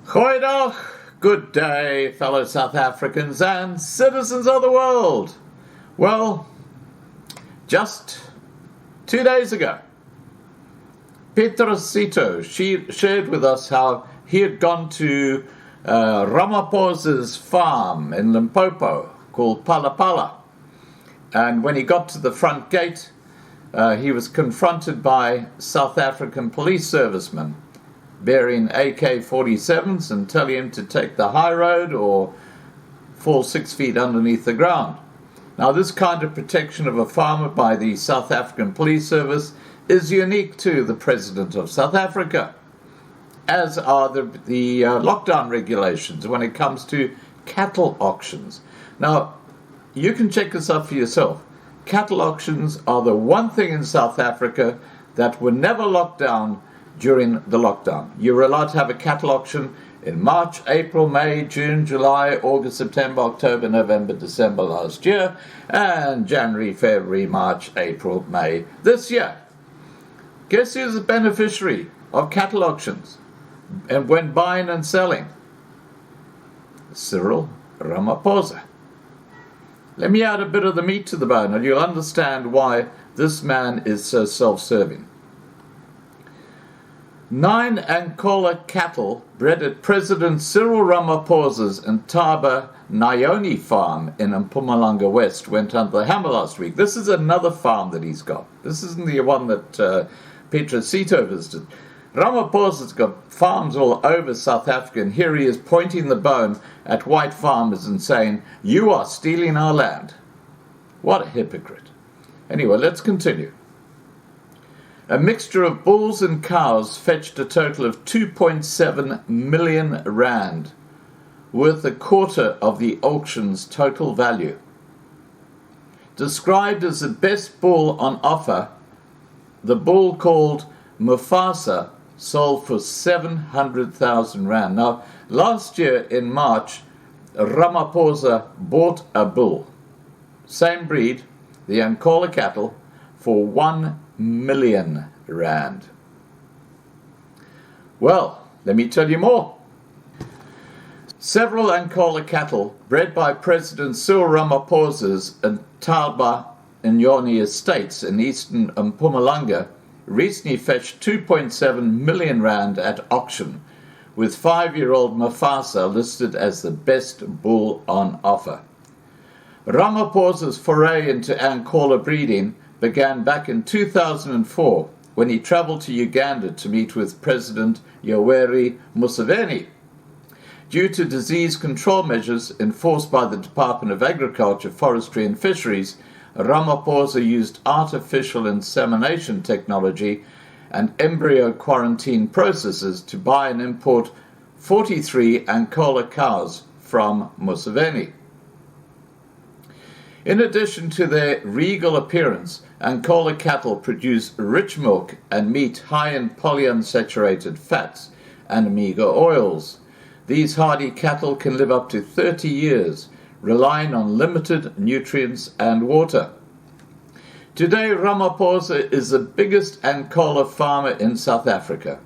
Goeiedag, good day, fellow South Africans and citizens of the world. Well, just 2 days ago, Petrosito shared with us how he had gone to Ramaphosa's farm in Limpopo called Palapala. And when he got to the front gate, he was confronted by South African police servicemen bearing AK-47s and telling him to take the high road or fall 6 feet underneath the ground. Now, this kind of protection of a farmer by the South African Police Service is unique to the President of South Africa, as are the lockdown regulations when it comes to cattle auctions. Now, you can check this out for yourself. Cattle auctions are the one thing in South Africa that were never locked down during the lockdown. You were allowed to have a cattle auction in March, April, May, June, July, August, September, October, November, December last year, and January, February, March, April, May this year. Guess who's the beneficiary of cattle auctions and when buying and selling? Cyril Ramaphosa. Let me add a bit of the meat to the bone and you'll understand why this man is so self-serving. 9 Ankole cattle bred at President Cyril Ramaphosa's Ntaba Nyoni farm in Mpumalanga West went under the hammer last week. This is another farm that he's got. This isn't the one that Petrosito visited. Ramaphosa's got farms all over South Africa, and here he is pointing the bone at white farmers and saying, "You are stealing our land." What a hypocrite. Anyway, let's continue. A mixture of bulls and cows fetched a total of 2.7 million rand, worth a quarter of the auction's total value. Described as the best bull on offer, the bull called Mufasa sold for 700,000 rand. Now, last year in March, Ramaphosa bought a bull, same breed, the Ankole cattle, for 1 million rand. Well, let me tell you more. Several Ankole cattle bred by President Cyril Ramaphosa's Ntaba and Nyoni estates in eastern Mpumalanga recently fetched 2.7 million rand at auction, with 5-year-old Mufasa listed as the best bull on offer. Ramaphosa's foray into Ankole breeding began back in 2004 when he traveled to Uganda to meet with President Yoweri Museveni. Due to disease control measures enforced by the Department of Agriculture, Forestry and Fisheries, Ramaphosa used artificial insemination technology and embryo quarantine processes to buy and import 43 Ankole cows from Museveni. In addition to their regal appearance, Ankole cattle produce rich milk and meat high in polyunsaturated fats and omega oils. These hardy cattle can live up to 30 years, relying on limited nutrients and water. Today, Ramaphosa is the biggest Ankole farmer in South Africa.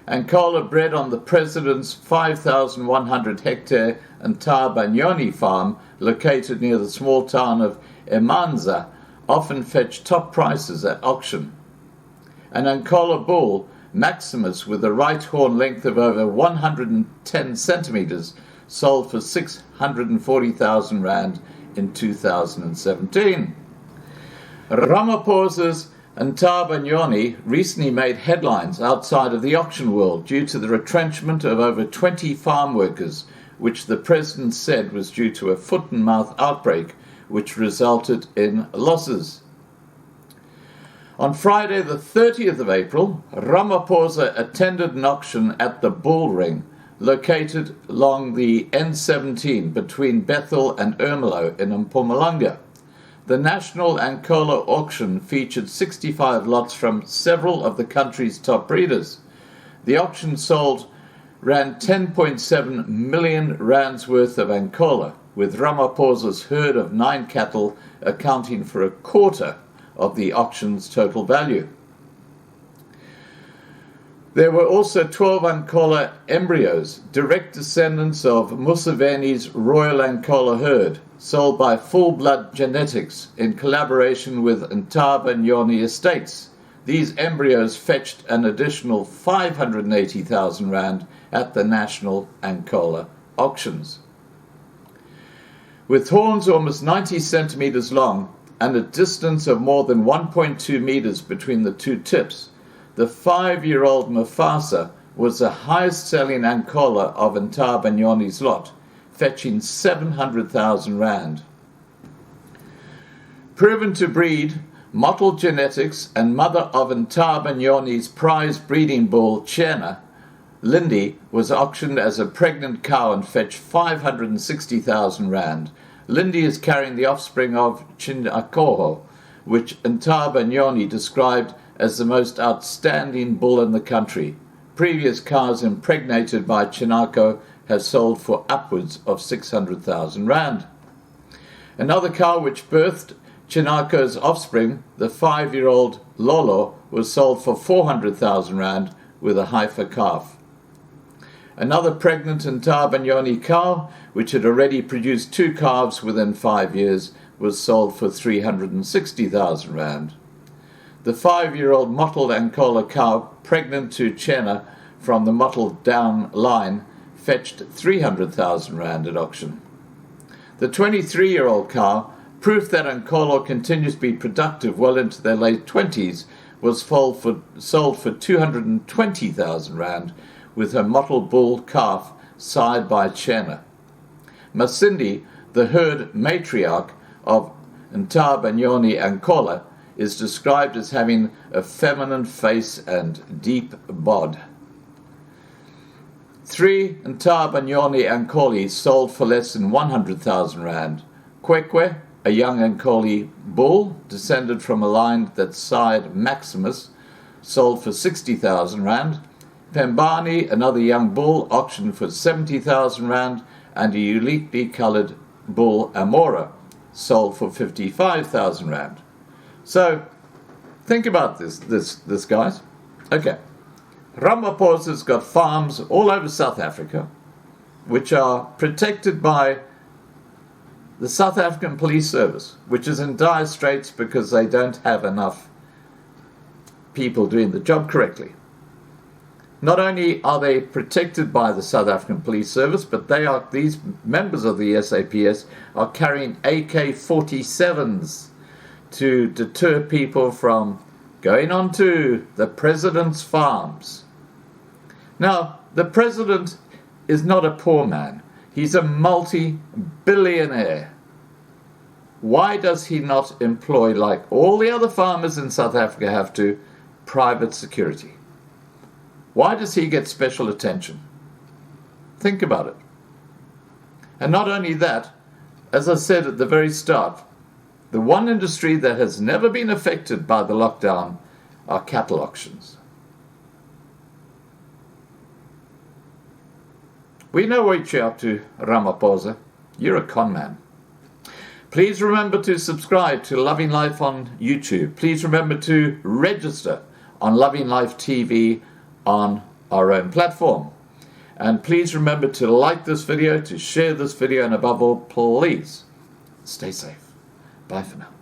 Ankole bred on the President's 5,100 hectare Ntaba Nyoni farm, located near the small town of Emanza, often fetch top prices at auction. An Ankole bull, Maximus, with a right horn length of over 110 centimeters, sold for 640,000 rand in 2017. Ramaphosa's Ntaba Nyoni recently made headlines outside of the auction world due to the retrenchment of over 20 farm workers, which the president said was due to a foot-and-mouth outbreak, which resulted in losses. On Friday, the 30th of April, Ramaphosa attended an auction at the Bull Ring, located along the N17 between Bethel and Ermelo in Mpumalanga. The National Ankole auction featured 65 lots from several of the country's top breeders. The auction sold Rand 10.7 million rands worth of Ankole, with Ramaphosa's herd of 9 cattle accounting for a quarter of the auction's total value. There were also 12 Ankole embryos, direct descendants of Museveni's Royal Ankole herd, sold by Full Blood Genetics in collaboration with Ntaba and Nyoni estates. These embryos fetched an additional 580,000 rand at the national Ankole auctions. With horns almost 90 centimeters long and a distance of more than 1.2 meters between the two tips, the 5-year-old Ramaphosa was the highest-selling Ankole of Ntaba and Nyoni's lot, fetching 700,000 rand. Proven to breed, mottled genetics and mother of Ntaba and Nyoni's prize breeding bull, Chena, Lindy, was auctioned as a pregnant cow and fetched 560,000 rand. Lindy is carrying the offspring of Chinako, which Ntaba and Nyoni described as the most outstanding bull in the country. Previous cows impregnated by Chinako have sold for upwards of 600,000 rand. Another cow which birthed Chinako's offspring, the 5-year-old Lolo, was sold for 400,000 rand with a heifer calf. Another pregnant Ntaba and Nyoni cow, which had already produced 2 calves within 5 years, was sold for 360,000 rand. The 5-year-old mottled Ankole cow, pregnant to Chena from the mottled down line, fetched 300,000 rand at auction. The 23-year-old cow, proof that Ankole continues to be productive well into their late 20s, was sold for 220,000 rand with her mottled bull calf side by Chena. Masindi, the herd matriarch of Ntaba and Nyoni Ankole, is described as having a feminine face and deep bod. 3 Ntaba and Nyoni Ankole sold for less than 100,000 rand. Kwekwe, a young Ankole bull descended from a line that side Maximus, sold for 60,000 rand. Pembani, another young bull, auctioned for 70,000 rand, and a uniquely coloured bull Amora sold for 55,000 rand. So, think about this guys. Okay, Ramaphosa's got farms all over South Africa, which are protected by the South African Police Service, which is in dire straits because they don't have enough people doing the job correctly. Not only are they protected by the South African Police Service, but these members of the SAPS are carrying AK-47s to deter people from going onto the president's farms. Now, the president is not a poor man. He's a multi-billionaire. Why does he not employ, like all the other farmers in South Africa have to, private security? Why does he get special attention? Think about it. And not only that, as I said at the very start, the one industry that has never been affected by the lockdown are cattle auctions. We know what you're up to, Ramaphosa. You're a con man. Please remember to subscribe to Loving Life on YouTube. Please remember to register on Loving Life TV on our own platform. And please remember to like this video, to share this video, and above all, please stay safe. Bye for now.